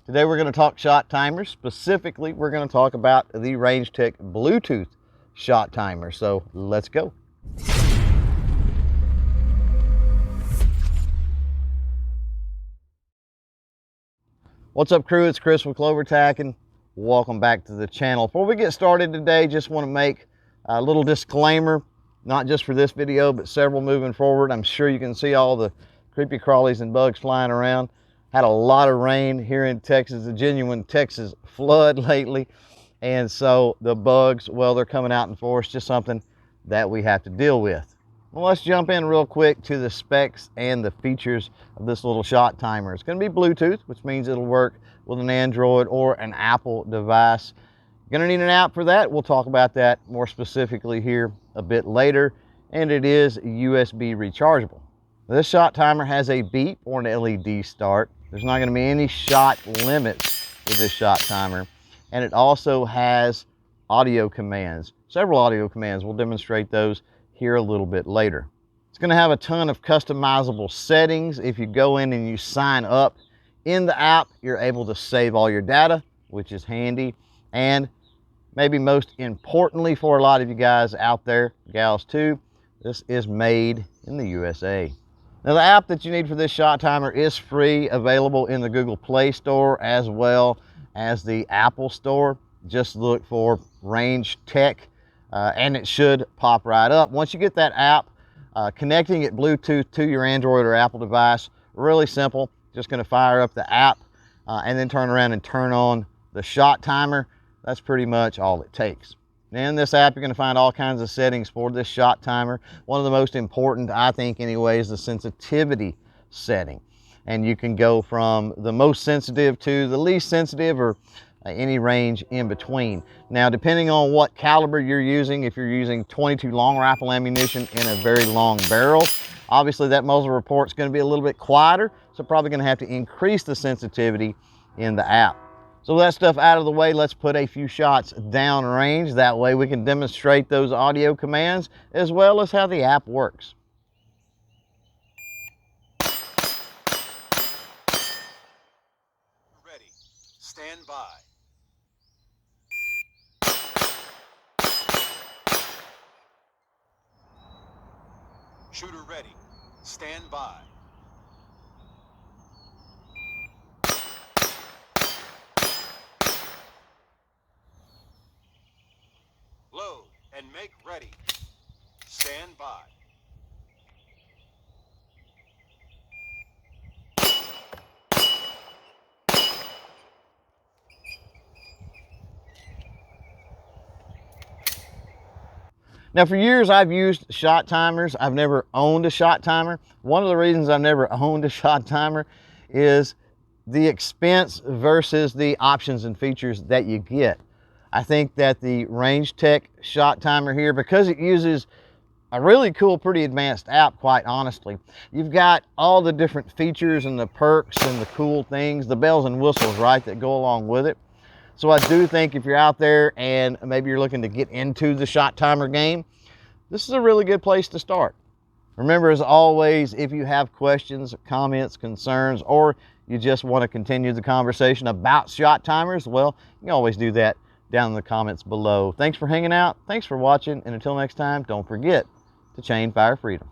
Today we're going to talk shot timers. Specifically, we're going to talk about the RangeTech Bluetooth shot timer. So let's go. What's up, crew? It's Chris with CloverTac and welcome back to the channel. Before we get started today, just want to make a little disclaimer, not just for this video, but several moving forward. I'm sure you can see all the creepy crawlies and bugs flying around. Had a lot of rain here in Texas, a genuine Texas flood lately. And so the bugs, well, they're coming out in force, just something that we have to deal with. Well, let's jump in real quick to the specs and the features of this little shot timer. It's going to be Bluetooth, which means it'll work with an Android or an Apple device. You're going to need an app for that. We'll talk about that more specifically here a bit later. And it is USB rechargeable. This shot timer has a beep or an LED start. There's not going to be any shot limits with this shot timer. And it also has audio commands, several audio commands. We'll demonstrate those here a little bit later. It's going to have a ton of customizable settings. If you go in and you sign up in the app, you're able to save all your data, which is handy. And maybe most importantly for a lot of you guys out there, gals too, this is made in the USA. Now, the app that you need for this shot timer is free, available in the Google Play Store as well as the Apple Store. Just look for RangeTech. And it should pop right up. Once you get that app, connecting it Bluetooth to your Android or Apple device, really simple. Just going to fire up the app and then turn around and turn on the shot timer. That's pretty much all it takes. In this app, you're going to find all kinds of settings for this shot timer. One of the most important, I think anyway, is the sensitivity setting. And you can go from the most sensitive to the least sensitive, or any range in between. Now, depending on what caliber you're using, if you're using 22 long rifle ammunition in a very long barrel, obviously that muzzle report's going to be a little bit quieter, so probably going to have to increase the sensitivity in the app. So with that stuff out of the way, let's put a few shots down range. That way we can demonstrate those audio commands as well as how the app works. Ready. Stand by. Shooter ready. Stand by. Load and make ready. Stand by. Now, for years I've used shot timers. I've never owned a shot timer. One of the reasons I've never owned a shot timer is the expense versus the options and features that you get. I think that the RangeTech shot timer here, because it uses a really cool, pretty advanced app, quite honestly, you've got all the different features and the perks and the cool things, the bells and whistles, right, that go along with it. So I do think if you're out there and maybe you're looking to get into the shot timer game, this is a really good place to start. Remember, as always, if you have questions, comments, concerns, or you just want to continue the conversation about shot timers, well, you can always do that down in the comments below. Thanks for hanging out. Thanks for watching. And until next time, don't forget to chain fire freedom.